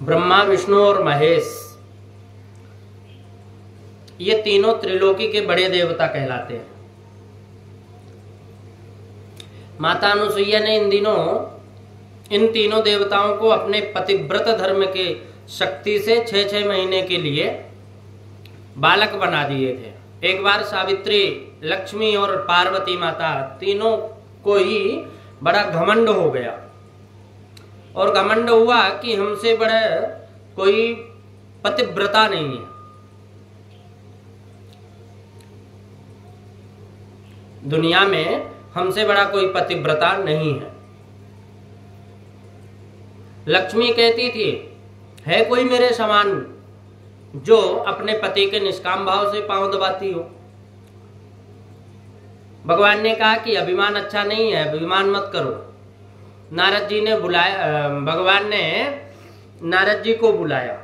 ब्रह्मा, विष्णु और महेश, ये तीनों त्रिलोकी के बड़े देवता कहलाते हैं। माता अनुसुईया ने इन तीनों देवताओं को अपने पतिव्रत धर्म के शक्ति से 6-6 महीने के लिए बालक बना दिए थे। एक बार सावित्री, लक्ष्मी और पार्वती माता तीनों को ही बड़ा घमंड हो गया और घमंड हुआ कि हमसे बड़ा कोई पतिव्रता नहीं है। दुनिया में हमसे बड़ा कोई पतिव्रता नहीं है। लक्ष्मी कहती थी, है कोई मेरे समान जो अपने पति के निष्काम भाव से पांव दबाती हो? भगवान ने कहा कि अभिमान अच्छा नहीं है, अभिमान मत करो। नारद जी ने बुलाया, भगवान ने नारद जी को बुलाया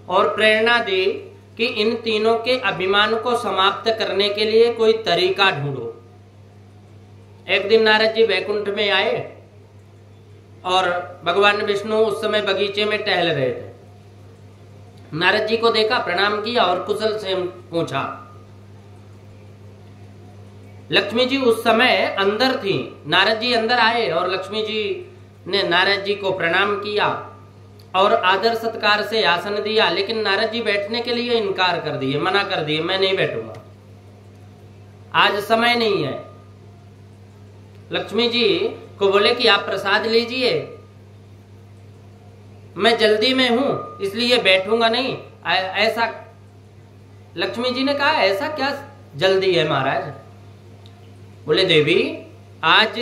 और प्रेरणा दी कि इन तीनों के अभिमान को समाप्त करने के लिए कोई तरीका ढूंढो। एक दिन नारद जी वैकुंठ में आए और भगवान विष्णु उस समय बगीचे में टहल रहे थे। नारद जी को देखा, प्रणाम किया और कुशल से पूछा। लक्ष्मी जी उस समय अंदर थी। नारद जी अंदर आए और लक्ष्मी जी ने नारद जी को प्रणाम किया और आदर सत्कार से आसन दिया, लेकिन नारद जी बैठने के लिए इनकार कर दिए, मना कर दिए, मैं नहीं बैठूंगा, आज समय नहीं है। लक्ष्मी जी को बोले कि आप प्रसाद लीजिए, मैं जल्दी में हूं इसलिए बैठूंगा नहीं। ऐसा लक्ष्मी जी ने कहा, ऐसा क्या जल्दी है महाराज? बोले देवी, आज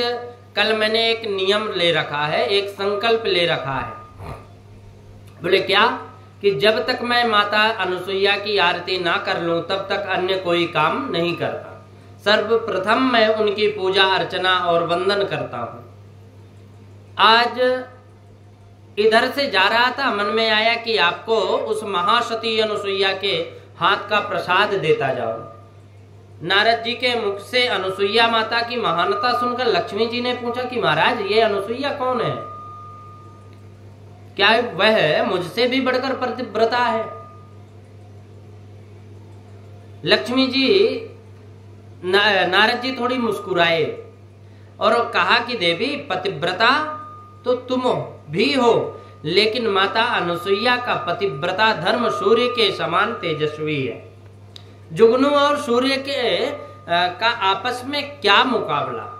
कल मैंने एक नियम ले रखा है, एक संकल्प ले रखा है। बोले क्या? कि जब तक मैं माता अनुसुईया की आरती ना कर लूं तब तक अन्य कोई काम नहीं करता। सर्वप्रथम मैं उनकी पूजा अर्चना और वंदन करता हूं। आज इधर से जा रहा था, मन में आया कि आपको उस महासती अनुसुईया के हाथ का प्रसाद देता जाऊं। नारद जी के मुख से अनुसुईया माता की महानता सुनकर लक्ष्मी जी ने पूछा कि महाराज, ये अनुसुईया कौन है? क्या वह मुझसे भी बढ़कर पतिव्रता है? लक्ष्मी जी, नारद जी थोड़ी मुस्कुराए और कहा कि देवी, पतिव्रता तो तुम भी हो, लेकिन माता अनुसुईया का पतिव्रता धर्म सूर्य के समान तेजस्वी है। जुगनू और सूर्य के का आपस में क्या मुकाबला?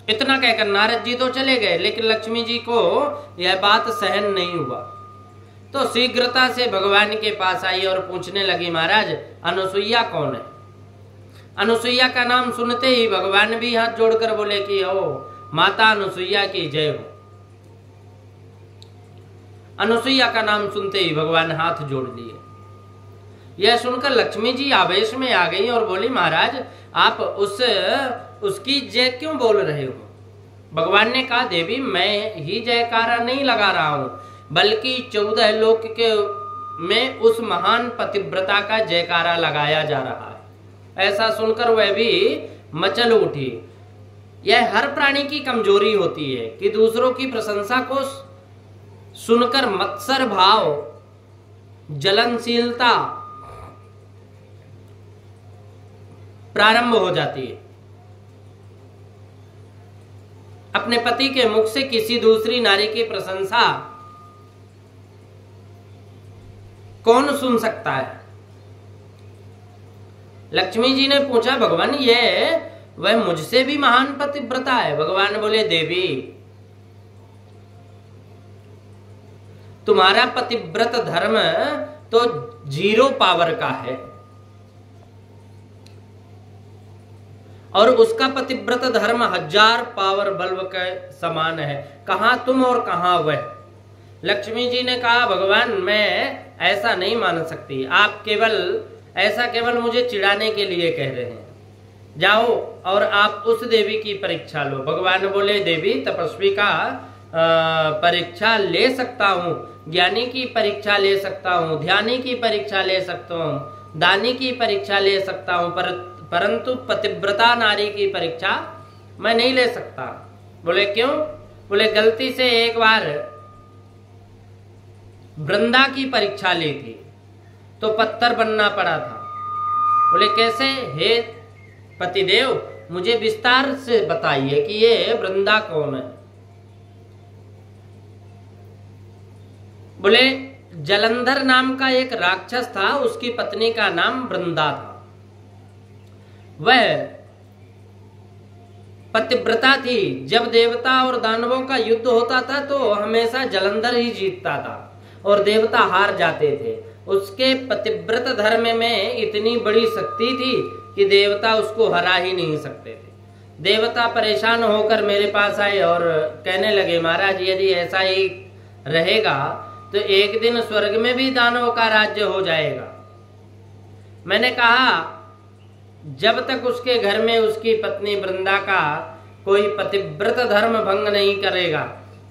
इतना कहकर नारद जी तो चले गए, लेकिन लक्ष्मी जी को यह बात सहन नहीं हुआ, तो शीघ्रता से भगवान के पास आई और पूछने लगी, महाराज अनुसुईया कौन है? अनुसुईया का नाम सुनते ही भगवान भी हाथ जोड़कर बोले कि ओ माता अनुसुईया की जय हो। अनुसुईया का नाम सुनते ही भगवान हाथ जोड़ लिए। यह सुनकर लक्ष्मी जी आवेश में आ गई और बोली, महाराज आप उसकी जय क्यों बोल रहे हो? भगवान ने कहा, देवी मैं ही जयकारा नहीं लगा रहा हूं, बल्कि 14 लोक के में उस महान पतिव्रता का जयकारा लगाया जा रहा है। ऐसा सुनकर वह भी मचल उठी। यह हर प्राणी की कमजोरी होती है कि दूसरों की प्रशंसा को सुनकर मत्सर भाव, जलनशीलता प्रारंभ हो जाती है। अपने पति के मुख से किसी दूसरी नारी की प्रशंसा कौन सुन सकता है? लक्ष्मी जी ने पूछा, भगवान ये वह मुझसे भी महान पतिव्रता है? भगवान बोले, देवी तुम्हारा पतिव्रत धर्म तो 0 पावर का है और उसका पतिव्रत धर्म 1000 पावर बल्ब के समान है। कहां तुम और कहां वह? लक्ष्मी जी ने कहा, भगवान मैं ऐसा नहीं मान सकती, आप केवल मुझे चिढ़ाने के लिए कह रहे हैं। जाओ और आप उस देवी की परीक्षा लो। भगवान बोले, देवी तपस्वी का परीक्षा ले सकता हूँ, ज्ञानी की परीक्षा ले सकता हूँ, ध्यानी की परीक्षा ले सकता हूँ, दानी की परीक्षा ले सकता हूँ, परंतु पतिव्रता नारी की परीक्षा मैं नहीं ले सकता। बोले क्यों? बोले गलती से एक बार वृंदा की परीक्षा ली थी तो पत्थर बनना पड़ा था। बोले कैसे? हे पतिदेव, मुझे विस्तार से बताइए कि ये वृंदा कौन है। बोले जलंधर नाम का एक राक्षस था, उसकी पत्नी का नाम वृंदा था। वह पतिव्रता थी। जब देवता और दानवों का युद्ध होता था तो हमेशा जलंधर ही जीतता था और देवता हार जाते थे। उसके पतिव्रत धर्म में इतनी बड़ी शक्ति थी कि देवता उसको हरा ही नहीं सकते थे। देवता परेशान होकर मेरे पास आए और कहने लगे, महाराज यदि ऐसा ही रहेगा तो एक दिन स्वर्ग में भी दानवों का राज्य हो जाएगा। मैंने कहा जब तक उसके घर में उसकी पत्नी वृंदा का कोई पतिव्रत धर्म भंग नहीं करेगा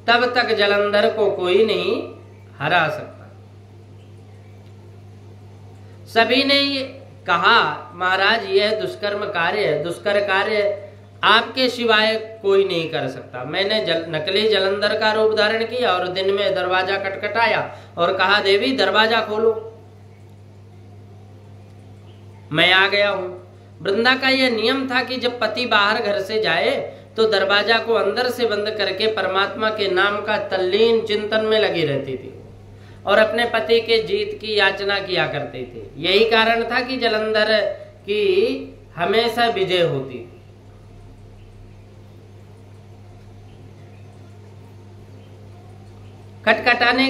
तब तक जलंधर को कोई नहीं हरा सकता। सभी ने कहा, महाराज यह दुष्कर्म कार्य है, दुष्कर कार्य आपके सिवाय कोई नहीं कर सकता। मैंने नकली जलंधर का रूप धारण किया और दिन में दरवाजा खटखटाया और कहा, देवी दरवाजा खोलो, मैं आ गया हूं। वृंदा का यह नियम था कि जब पति बाहर घर से जाए तो दरवाजा को अंदर से बंद करके परमात्मा के नाम का तल्लीन चिंतन में लगी रहती थी और अपने पति के जीत की याचना किया करते थे। यही कारण था कि जलंधर की हमेशा विजय होती थी। खटखटाने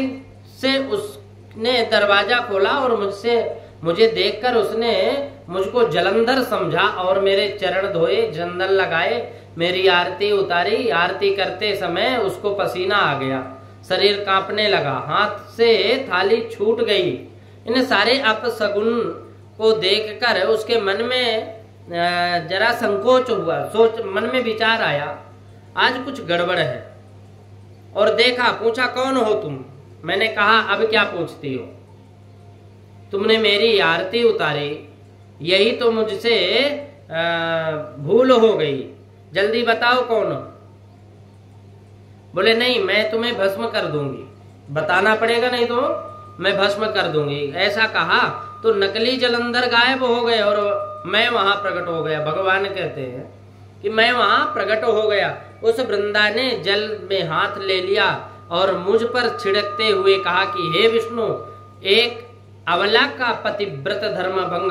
से उसने दरवाजा खोला और मुझे देखकर उसने मुझको जलंधर समझा और मेरे चरण धोए, चंदन लगाए, मेरी आरती उतारी। आरती करते समय उसको पसीना आ गया, शरीर कांपने लगा, हाथ से थाली छूट गई। इन सारे अपशगुन को देखकर उसके मन में जरा संकोच हुआ। मन में विचार आया, आज कुछ गड़बड़ है। और देखा, पूछा, कौन हो तुम? मैंने कहा, अब क्या पूछती हो? तुमने मेरी आरती उतारी, यही तो मुझसे भूल हो गई, जल्दी बताओ कौन हो? बोले नहीं, मैं तुम्हें भस्म कर दूंगी। बताना पड़ेगा, नहीं तो मैं भस्म कर दूंगी। ऐसा कहा तो नकली जलंधर गायब हो गए और मैं वहां प्रकट हो गया। भगवान कहते हैं कि मैं वहां प्रकट हो गया। उस वृंदा ने जल में हाथ ले लिया और मुझ पर छिड़कते हुए कहा कि हे विष्णु, एक अबला का पतिव्रत धर्म भंग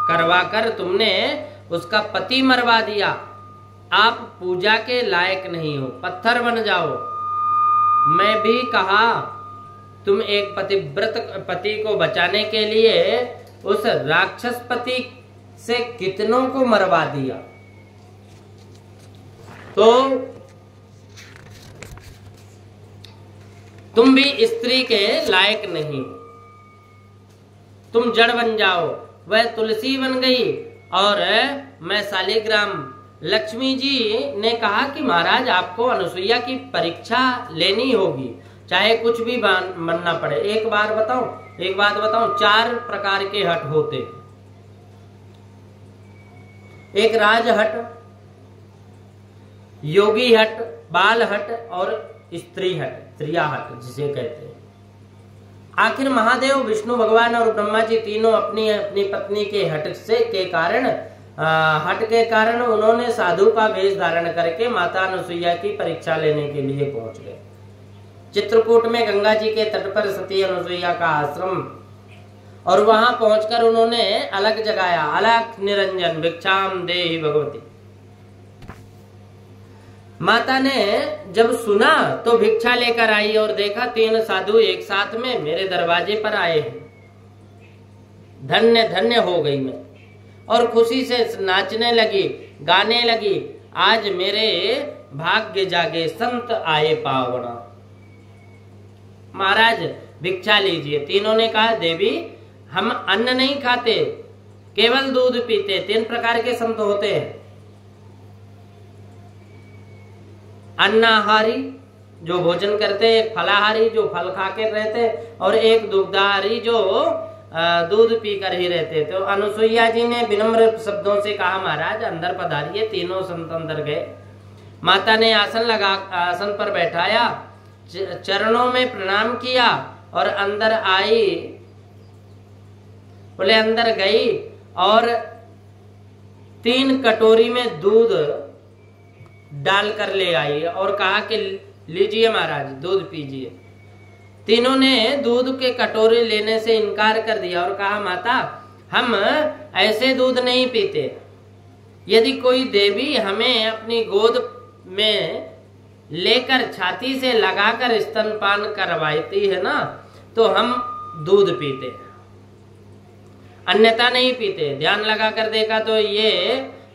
करवा कर तुमने उसका पति मरवा दिया। आप पूजा के लायक नहीं हो, पत्थर बन जाओ। मैं भी कहा, तुम एक पतिव्रत पति को बचाने के लिए उस राक्षस पति से कितनों को मरवा दिया। तो तुम भी स्त्री के लायक नहीं, तुम जड़ बन जाओ। वह तुलसी बन गई और मैं शालिग्राम। लक्ष्मी जी ने कहा कि महाराज आपको अनुसुईया की परीक्षा लेनी होगी, चाहे कुछ भी बनना पड़े। एक बात बताऊं, 4 प्रकार के हट होते। एक राज हट, योगी हट, बाल हट और स्त्री हट, त्रिया हट जिसे कहते हैं। आखिर महादेव, विष्णु भगवान और ब्रह्मा जी तीनों अपनी अपनी पत्नी के हट के कारण उन्होंने साधु का वेश धारण करके माता अनुसुईया की परीक्षा लेने के लिए पहुंच गए। चित्रकूट में गंगा जी के तट पर सती अनुसुईया का आश्रम, और वहां पहुंचकर उन्होंने अलग जगाया, अलख निरंजन भिक्षाम देहि भगवती। माता ने जब सुना तो भिक्षा लेकर आई और देखा 3 साधु एक साथ में मेरे दरवाजे पर आए हैं। धन्य धन्य हो गई मैं और खुशी से नाचने लगी, गाने लगी, आज मेरे भाग्य जागे संत आए पावना। महाराज भिक्षा लीजिए। तीनों ने कहा, देवी हम अन्न नहीं खाते, केवल दूध पीते। 3 प्रकार के संत होते हैं। अन्नाहारी जो भोजन करते, एक फलाहारी जो फल खा के रहते, और एक दुग्धाहारी जो दूध पीकर ही रहते। तो अनुसुईया जी ने विनम्र शब्दों से कहा, महाराज अंदर पधारिए। तीनों संत अंदर गए। माता ने आसन पर बैठाया, चरणों में प्रणाम किया और अंदर आई। बोले अंदर गई और 3 कटोरी में दूध डालकर ले आई और कहा कि लीजिए महाराज दूध पीजिए। तीनों ने दूध के कटोरे लेने से इनकार कर दिया और कहा माता हम ऐसे दूध नहीं पीते। यदि कोई देवी हमें अपनी गोद में लेकर छाती से लगाकर स्तनपान करवाती है ना तो हम दूध पीते हैं, अन्यथा नहीं पीते। ध्यान लगा कर देखा तो ये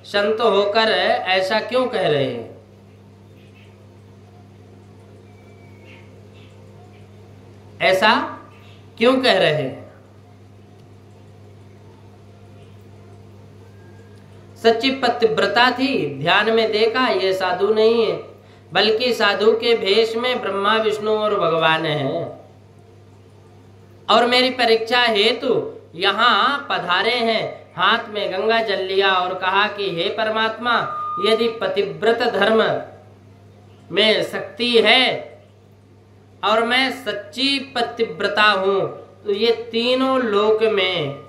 संत होकर ऐसा क्यों कह रहे हैं? ऐसा क्यों कह रहे हैं? सच्ची पतिव्रता थी, ध्यान में देखा ये साधु नहीं है बल्कि साधु के भेष में ब्रह्मा विष्णु और भगवान हैं। और मेरी परीक्षा हेतु यहाँ पधारे हैं, हाथ में गंगा जल लिया और कहा कि हे परमात्मा यदि पतिव्रत धर्म में शक्ति है और मैं सच्ची पतिव्रता हूं तो ये तीनों लोक में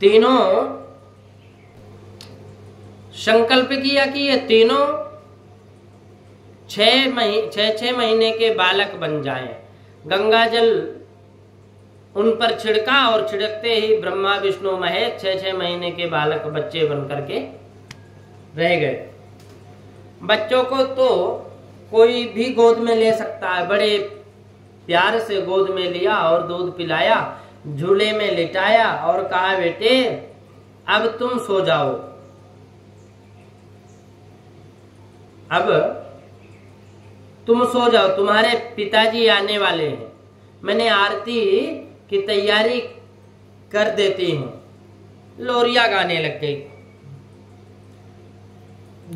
तीनों संकल्प किया कि ये तीनों 6 महीने के बालक बन जाएं। गंगा जल उन पर छिड़का और छिड़कते ही ब्रह्मा विष्णु महेश 6 महीने के बालक बच्चे बन करके रह गए। बच्चों को तो कोई भी गोद में ले सकता है, बड़े प्यार से गोद में लिया और दूध पिलाया, झूले में लिटाया और कहा बेटे अब तुम सो जाओ, अब तुम सो जाओ, तुम्हारे पिताजी आने वाले हैं, मैंने आरती की तैयारी कर देती हूं। लोरिया गाने लग गई।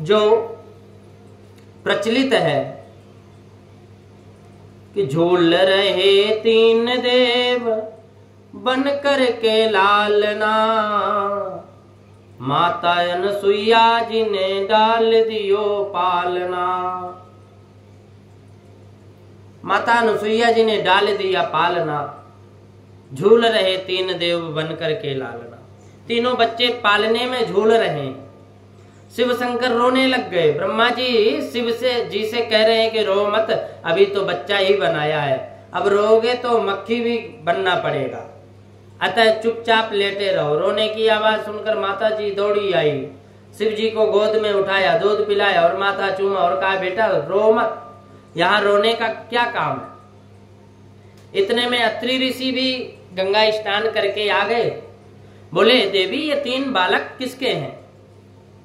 जो प्रचलित है कि झूल रहे 3 देव बन कर के लालना, माता अनसुईया जी ने डाल दियो पालना। माता अनसुईया जी ने डाल दिया पालना, झूल रहे 3 देव बन कर के लालना। तीनों बच्चे पालने में झूल रहे हैं। शिव शंकर रोने लग गए। ब्रह्मा जी शिव से कह रहे हैं कि रो मत, अभी तो बच्चा ही बनाया है, अब रोगे तो मक्खी भी बनना पड़ेगा, अतः चुपचाप लेटे रहो। रोने की आवाज सुनकर माता जी दौड़ी आई, शिव जी को गोद में उठाया, दूध पिलाया और माथा चूमा और कहा बेटा रो मत, यहाँ रोने का क्या काम है। इतने में अत्रि ऋषि भी गंगा स्नान करके आ गए। बोले देवी ये 3 बालक किसके हैं,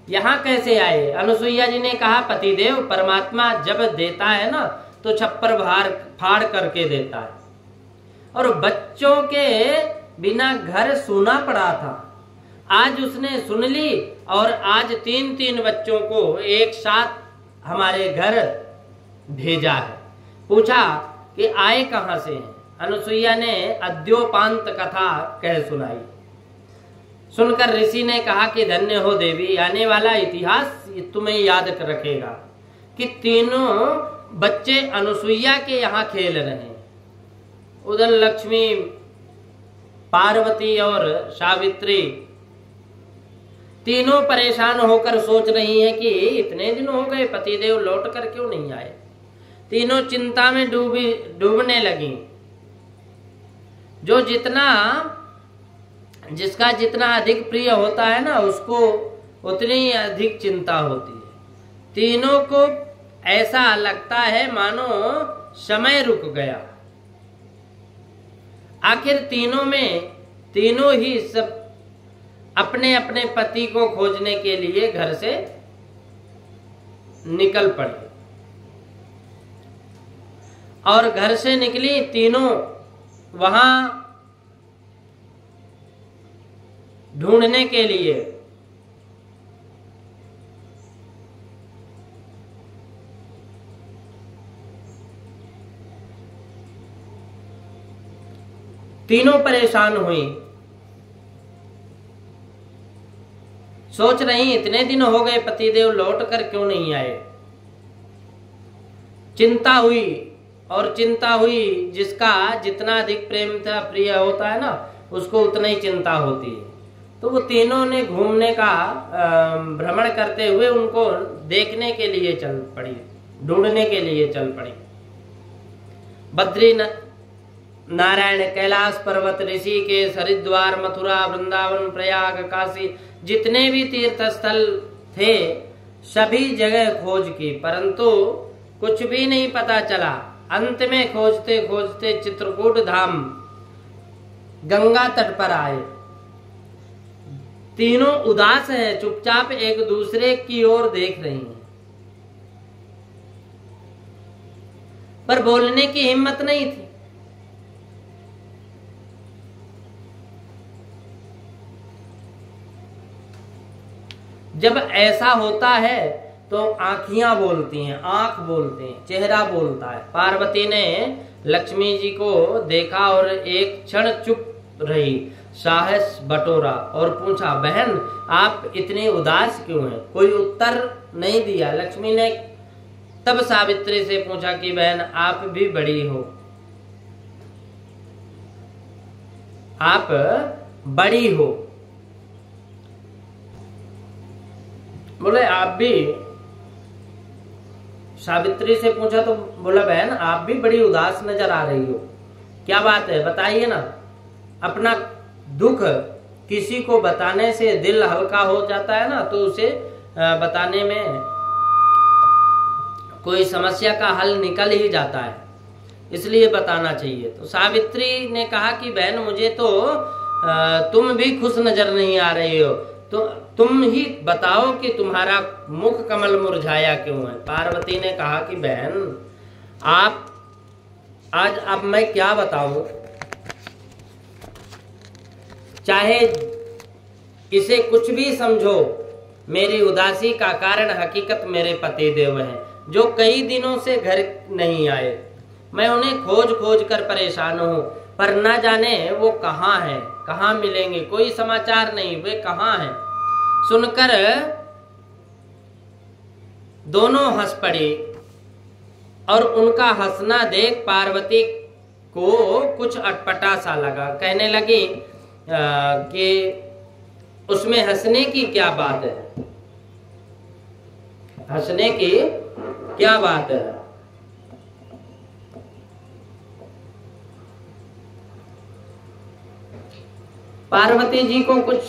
यहाँ कैसे आए? अनुसुईया जी ने कहा पतिदेव परमात्मा जब देता है ना तो छप्पर फाड़ करके देता है, और बच्चों के बिना घर सूना पड़ा था, आज उसने सुन ली और आज 3 बच्चों को एक साथ हमारे घर भेजा है। पूछा कि आए कहां से हैं? अनुसुईया ने अद्योपांत कथा कह सुनाई। सुनकर ऋषि ने कहा कि धन्य हो देवी, आने वाला इतिहास तुम्हें याद रखेगा कि तीनों बच्चे अनुसुईया के यहाँ खेल रहे हैं। उधर लक्ष्मी, पार्वती और सावित्री तीनों परेशान होकर सोच रही हैं कि इतने दिन हो गए पतिदेव लौट कर क्यों नहीं आए। तीनों चिंता में डूबने लगी। जो जिसका जितना अधिक प्रिय होता है ना उसको उतनी ही अधिक चिंता होती है। तीनों को ऐसा लगता है मानो समय रुक गया। आखिर तीनों ही सब अपने अपने पति को खोजने के लिए घर से निकल पड़े और घर से निकली तीनों वहां ढूंढने के लिए। तीनों परेशान हुई, सोच रही इतने दिन हो गए पतिदेव लौट कर क्यों नहीं आए। चिंता हुई, और चिंता हुई जिसका जितना अधिक प्रेम था प्रिय होता है ना, उसको उतना ही चिंता होती है। तो वो तीनों ने घूमने का भ्रमण करते हुए उनको देखने के लिए चल पड़ी, ढूंढने के लिए चल पड़ी। बद्री नारायण, कैलाश पर्वत, ऋषिकेश, हरिद्वार, मथुरा, वृंदावन, प्रयाग, काशी, जितने भी तीर्थ स्थल थे सभी जगह खोज की, परंतु कुछ भी नहीं पता चला। अंत में खोजते खोजते चित्रकूट धाम गंगा तट पर आए। तीनों उदास हैं, चुपचाप एक दूसरे की ओर देख रही हैं, पर बोलने की हिम्मत नहीं थी। जब ऐसा होता है तो आंखियां बोलती हैं, आंख बोलते हैं, चेहरा बोलता है। पार्वती ने लक्ष्मी जी को देखा और एक क्षण चुप रही, साहस बटोरा और पूछा, बहन आप इतनी उदास क्यों हैं? कोई उत्तर नहीं दिया। लक्ष्मी ने तब सावित्री से पूछा कि बहन आप भी बड़ी हो, आप बड़ी हो। बोले आप भी, सावित्री से पूछा तो बोला बहन आप भी बड़ी उदास नजर आ रही हो, क्या बात है बताइए ना। अपना दुख किसी को बताने से दिल हल्का हो जाता है ना, तो उसे बताने में कोई समस्या का हल निकल ही जाता है, इसलिए बताना चाहिए। तो सावित्री ने कहा कि बहन मुझे तो तुम भी खुश नजर नहीं आ रही हो, तो तुम ही बताओ कि तुम्हारा मुख कमल मुरझाया क्यों है। पार्वती ने कहा कि बहन आप आज अब मैं क्या बताऊं, चाहे इसे कुछ भी समझो, मेरी उदासी का कारण हकीकत मेरे पति देव हैं, जो कई दिनों से घर नहीं आए। मैं उन्हें खोज खोज कर परेशान हूं, पर न जाने वो कहाँ हैं, कहाँ मिलेंगे, कोई समाचार नहीं, वे कहाँ हैं। सुनकर दोनों हंस पड़ी और उनका हंसना देख पार्वती को कुछ अटपटा सा लगा। कहने लगी कि उसमें हंसने की क्या बात है, हंसने की क्या बात है। पार्वती जी को कुछ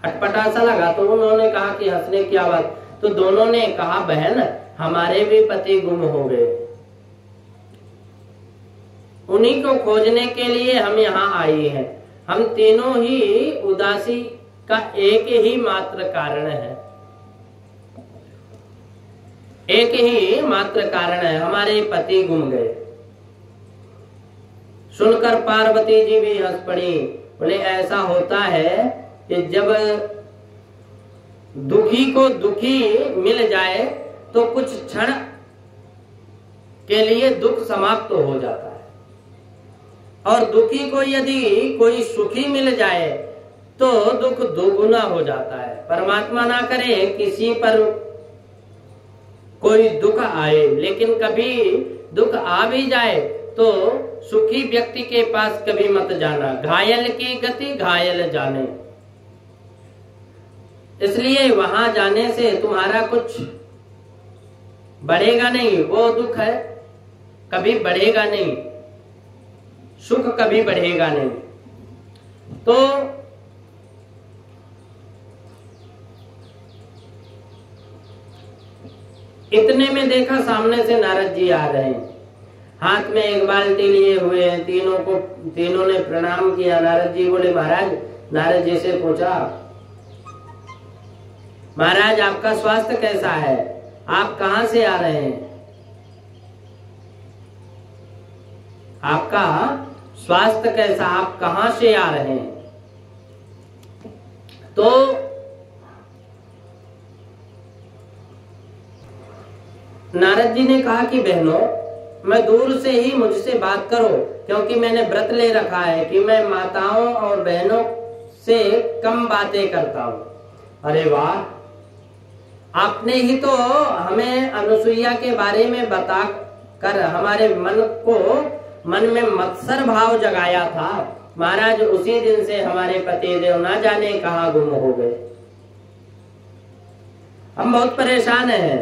अटपटा सा लगा तो उन्होंने कहा कि हंसने की क्या बात। तो दोनों ने कहा बहन हमारे भी पति गुम हो गए, उन्हीं को खोजने के लिए हम यहाँ आई हैं। हम तीनों ही उदासी का एक ही मात्र कारण है, एक ही मात्र कारण है, हमारे पति गुम गए। सुनकर पार्वती जी भी हंस पड़ी। बोले ऐसा होता है कि जब दुखी को दुखी मिल जाए तो कुछ क्षण के लिए दुख समाप्त हो जाता है, और दुखी को यदि कोई सुखी मिल जाए तो दुख दोगुना हो जाता है। परमात्मा ना करे किसी पर कोई दुख आए, लेकिन कभी दुख आ भी जाए तो सुखी व्यक्ति के पास कभी मत जाना, घायल की गति घायल जाने। इसलिए वहां जाने से तुम्हारा कुछ बढ़ेगा नहीं, वो दुख है कभी बढ़ेगा नहीं, सुख कभी बढ़ेगा नहीं। तो इतने में देखा सामने से नारद जी आ रहे हैं, हाथ में एक बाल्टी लिए हुए हैं। तीनों ने प्रणाम किया। नारद जी बोले महाराज, नारद जी से पूछा महाराज आपका स्वास्थ्य कैसा है, आप कहां से आ रहे हैं, आपका स्वास्थ्य कैसा, आप कहां से आ रहे हैं। तो नारद जी ने कहा कि बहनों मैं दूर से ही मुझसे बात करो, क्योंकि मैंने व्रत ले रखा है कि मैं माताओं और बहनों से कम बातें करता हूं। अरे वाह, आपने ही तो हमें अनुसुईया के बारे में बता कर हमारे मन में मत्सर भाव जगाया था महाराज, उसी दिन से हमारे पतिदेव ना जाने कहाँ गुम हो गए। हम बहुत परेशान हैं।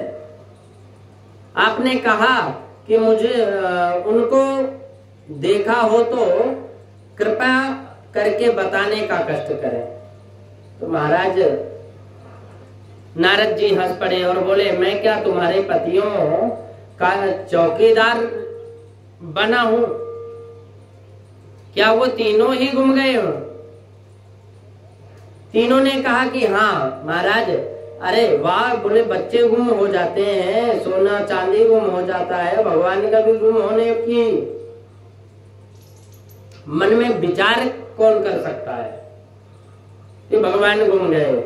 आपने कहा कि मुझे उनको देखा हो तो कृपा करके बताने का कष्ट करें। तो महाराज नारद जी हंस पड़े और बोले, मैं क्या तुम्हारे पतियों का चौकीदार बना हूं? क्या वो तीनों ही गुम गए हो? तीनों ने कहा कि हाँ महाराज। अरे वाह, बोले बच्चे गुम हो जाते हैं, सोना चांदी गुम हो जाता है, भगवान का भी गुम होने की मन में विचार कौन कर सकता है कि भगवान गुम गए?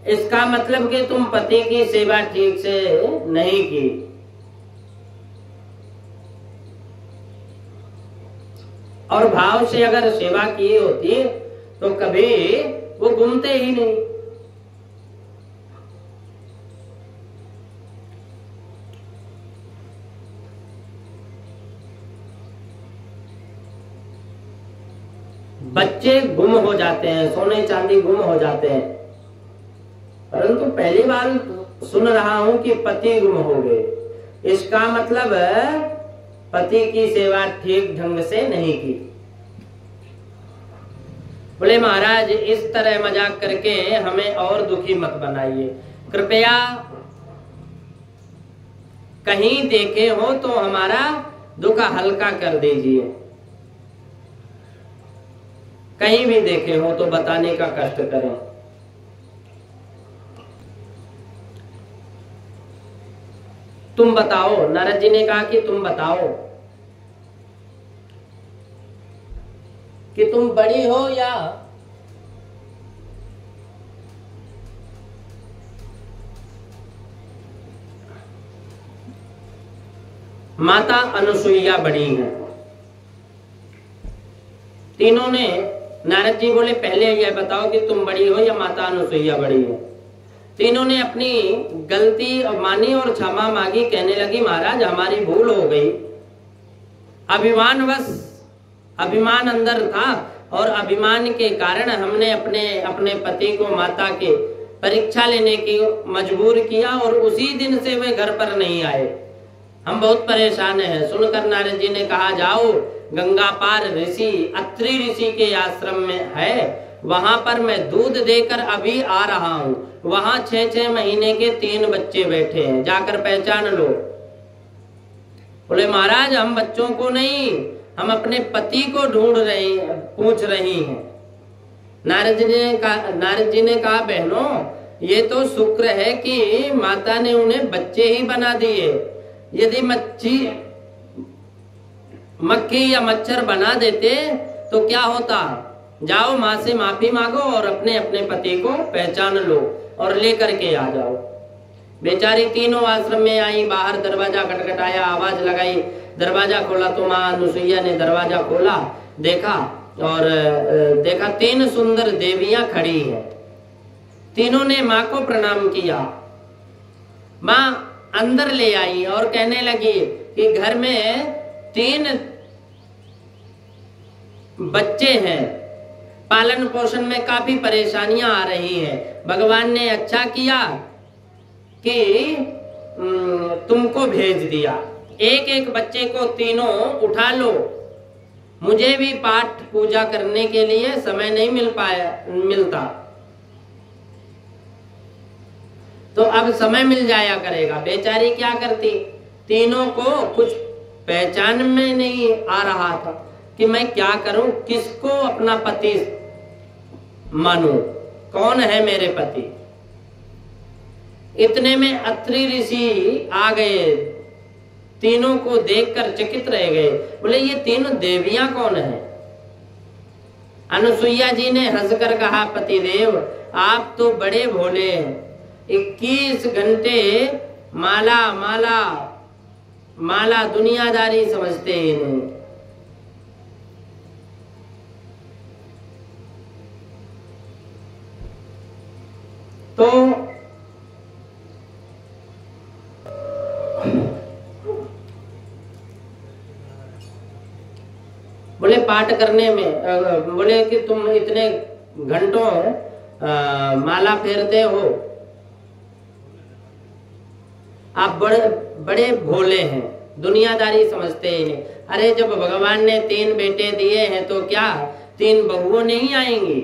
इसका मतलब कि तुम पति की सेवा ठीक से नहीं की। और भाव से अगर सेवा की होती तो कभी वो गुमते ही नहीं। बच्चे गुम हो जाते हैं, सोने चांदी गुम हो जाते हैं, परंतु पहली बार सुन रहा हूं कि पति गुम हो गए। इसका मतलब पति की सेवा ठीक ढंग से नहीं की। बोले महाराज, इस तरह मजाक करके हमें और दुखी मत बनाइए। कृपया कहीं देखे हो तो हमारा दुख हल्का कर दीजिए। कहीं भी देखे हो तो बताने का कष्ट करें। तुम बताओ। नारद जी ने कहा कि तुम बताओ कि तुम बड़ी हो या माता अनुसुईया बड़ी है। तीनों ने, नारद जी बोले पहले यह बताओ कि तुम बड़ी हो या माता अनुसुईया बड़ी है। तीनों ने अपनी गलती मानी और क्षमा मांगी। कहने लगी महाराज, हमारी भूल हो गई, अभिमान अंदर था और अभिमान के कारण हमने अपने पति को माता के परीक्षा लेने की मजबूर किया और उसी दिन से वे घर पर नहीं आए। हम बहुत परेशान हैं। सुनकर नारद जी ने कहा, जाओ गंगा पार ऋषि अत्रि ऋषि के आश्रम में है, वहां पर मैं दूध देकर अभी आ रहा हूं। वहां 6-6 महीने के 3 बच्चे बैठे हैं, जाकर पहचान लो। बोले महाराज, हम बच्चों को नहीं, हम अपने पति को पूछ रही हैं। नारद जी ने कहा बहनों, ये तो शुक्र है कि माता ने उन्हें बच्चे ही बना दिए। यदि मक्खी या मच्छर बना देते तो क्या होता? जाओ माँ से माफी मांगो और अपने अपने पति को पहचान लो और लेकर के आ जाओ। बेचारी तीनों आश्रम में आई, बाहर दरवाजा खटखटाया, आवाज लगाई, दरवाजा खोला तो माँ अनुसुईया ने दरवाजा खोला, देखा 3 सुंदर देवियां खड़ी हैं। तीनों ने माँ को प्रणाम किया। माँ अंदर ले आई और कहने लगी कि घर में 3 बच्चे हैं, पालन पोषण में काफी परेशानियां आ रही हैं। भगवान ने अच्छा किया कि तुमको भेज दिया। एक बच्चे को तीनों उठा लो। मुझे भी पाठ पूजा करने के लिए समय नहीं मिलता, तो अब समय मिल जाया करेगा। बेचारी क्या करती, तीनों को कुछ पहचान में नहीं आ रहा था कि मैं क्या करूं, किसको अपना पति मानूं, कौन है मेरे पति। इतने में अत्रि ऋषि आ गए, तीनों को देखकर चकित रह गए। बोले ये 3 देवियां कौन है? अनुसुईया जी ने हंसकर कहा, पतिदेव आप तो बड़े भोले हैं, 21 घंटे माला दुनियादारी समझते ही नहीं। तो पाठ करने में बोले कि तुम इतने घंटों माला फेरते हो, आप बड़े भोले हैं, दुनियादारी समझते हैं। अरे जब भगवान ने 3 बेटे दिए हैं तो क्या 3 बहुओं नहीं आएंगी?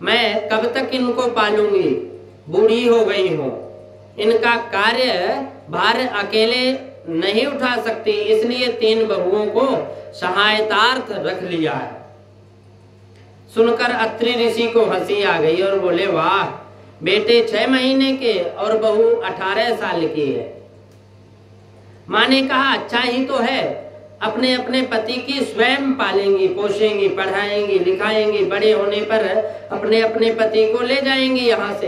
मैं कब तक इनको पालूंगी? बूढ़ी हो गई हूँ, इनका कार्य भार अकेले नहीं उठा सकती, इसलिए 3 बहुओं को सहायतार्थ रख लिया है। सुनकर अत्रि ऋषि को हंसी आ गई और बोले, वाह, बेटे 6 महीने के और बहू 18 साल की है। माँ ने कहा, अच्छा ही तो है, अपने अपने पति की स्वयं पालेंगी, पोषेंगी, पढ़ाएंगी, लिखाएंगी, बड़े होने पर अपने अपने पति को ले जाएंगी यहाँ से।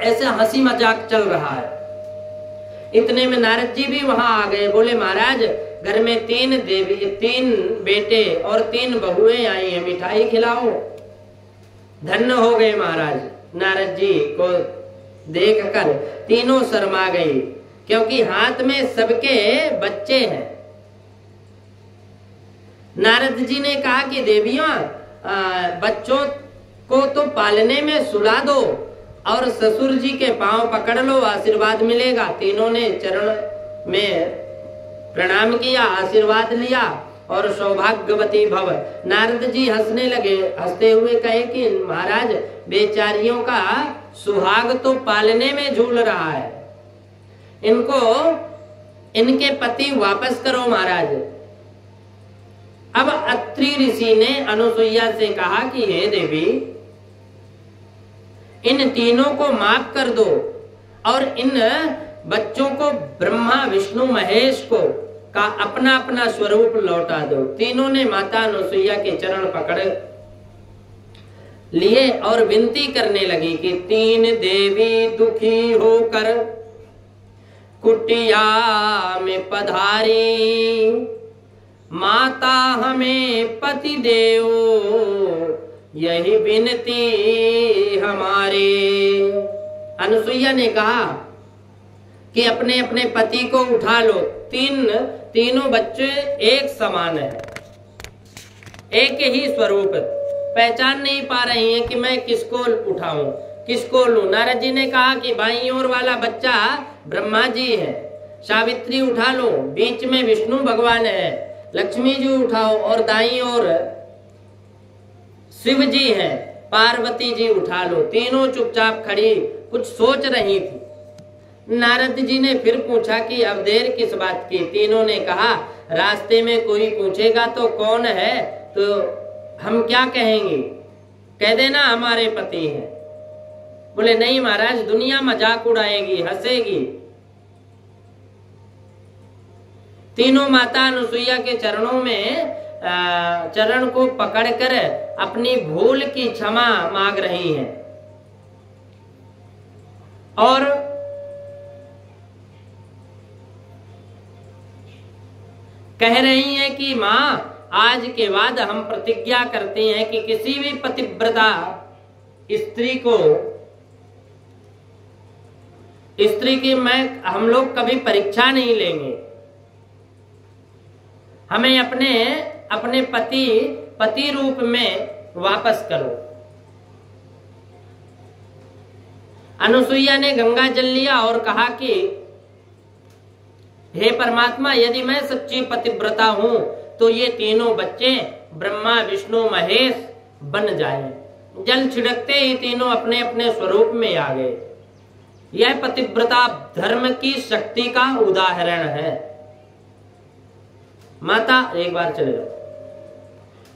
ऐसा हंसी मजाक चल रहा है। इतने में नारद जी भी वहां आ गए। बोले, महाराज, घर में 3 बेटे और 3 बहुएं आई हैं, मिठाई खिलाओ। धन्य हो गए महाराज। नारद जी को देखकर तीनों शर्मा गई, क्योंकि हाथ में सबके बच्चे हैं। नारद जी ने कहा कि देवियां, बच्चों को तो पालने में सुला दो और ससुर जी के पांव पकड़ लो, आशीर्वाद मिलेगा। तीनों ने चरण में प्रणाम किया, आशीर्वाद लिया और सौभाग्यवती भव। नारद जी हंसने लगे, हंसते हुए कहे कि महाराज, बेचारियों का सुहाग तो पालने में झूल रहा है, इनको इनके पति वापस करो महाराज। अब अत्रि ऋषि ने अनुसुईया से कहा कि हे देवी, इन तीनों को माफ कर दो और इन बच्चों को ब्रह्मा विष्णु महेश को का अपना अपना स्वरूप लौटा दो। तीनों ने माता अनुसुईया के चरण पकड़ लिए और विनती करने लगी कि 3 देवी दुखी होकर कुटिया में पधारी, माता हमें पति देव यही विनती हमारे। अनुसुईया ने कहा कि अपने अपने पति को उठा लो। तीनों बच्चे एक समान है, एक ही स्वरूप, पहचान नहीं पा रही हैं कि मैं किसको उठाऊं, किसको लूं। नारद जी ने कहा कि बाईं ओर वाला बच्चा ब्रह्मा जी है, सावित्री उठा लो, बीच में विष्णु भगवान है, लक्ष्मी जी उठाओ और दाईं ओर शिव जी हैं, पार्वती जी उठा लो। तीनों चुपचाप खड़ी कुछ सोच रही थी। नारद जी ने फिर पूछा कि अब देर किस बात की? तीनों ने कहा, रास्ते में कोई पूछेगा तो कौन है तो हम क्या कहेंगे, कह देना हमारे पति हैं। बोले, नहीं महाराज, दुनिया मजाक उड़ाएगी, हंसेगी। तीनों माता अनुसुईया के चरणों में चरण को पकड़कर अपनी भूल की क्षमा मांग रही हैं और कह रही हैं कि माँ, आज के बाद हम प्रतिज्ञा करते हैं कि किसी भी पतिव्रता स्त्री की हम लोग कभी परीक्षा नहीं लेंगे। हमें अपने पति रूप में वापस करो। अनुसुईया ने गंगा जल लिया और कहा कि हे परमात्मा, यदि मैं सच्ची पतिव्रता हूं तो ये तीनों बच्चे ब्रह्मा विष्णु महेश बन जाएं। जल छिड़कते ही तीनों अपने अपने स्वरूप में आ गए। यह पतिव्रता धर्म की शक्ति का उदाहरण है। माता, एक बार चले जाओ।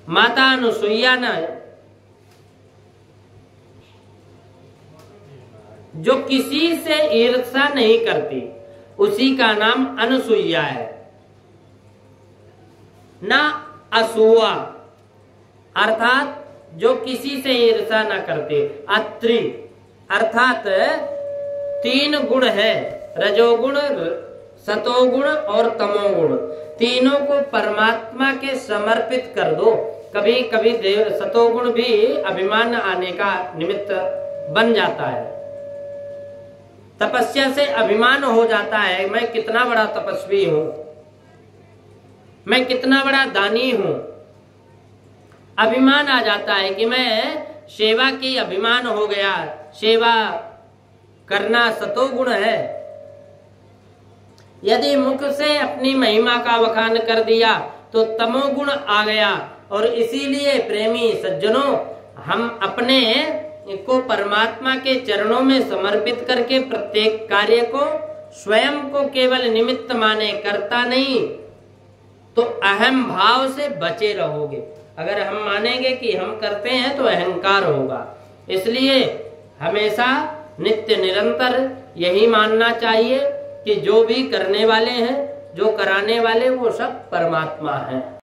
माता अनुसुईया ने जो किसी से ईर्ष्या नहीं करती, उसी का नाम अनुसुईया है, ना असूया, अर्थात जो किसी से ईर्ष्या न करते। अत्रि अर्थात 3 गुण है, रजोगुण, सतोगुण और तमोगुण। तीनों को परमात्मा के समर्पित कर दो। कभी कभी सतोगुण भी अभिमान आने का निमित्त बन जाता है। तपस्या से अभिमान हो जाता है, मैं कितना बड़ा तपस्वी हूं। मैं कितना बड़ा दानी हूं। अभिमान आ जाता है कि मैं सेवा की अभिमान हो गया। सेवा करना सतोगुण है। यदि मुख से अपनी महिमा का वखान कर दिया तो तमोगुण आ गया। और इसीलिए प्रेमी सज्जनों, हम अपने को परमात्मा के चरणों में समर्पित करके प्रत्येक कार्य को स्वयं को केवल निमित्त माने, करता नहीं, तो अहम भाव से बचे रहोगे। अगर हम मानेंगे कि हम करते हैं तो अहंकार होगा। इसलिए हमेशा नित्य निरंतर यही मानना चाहिए कि जो भी करने वाले हैं, जो कराने वाले, वो सब परमात्मा हैं।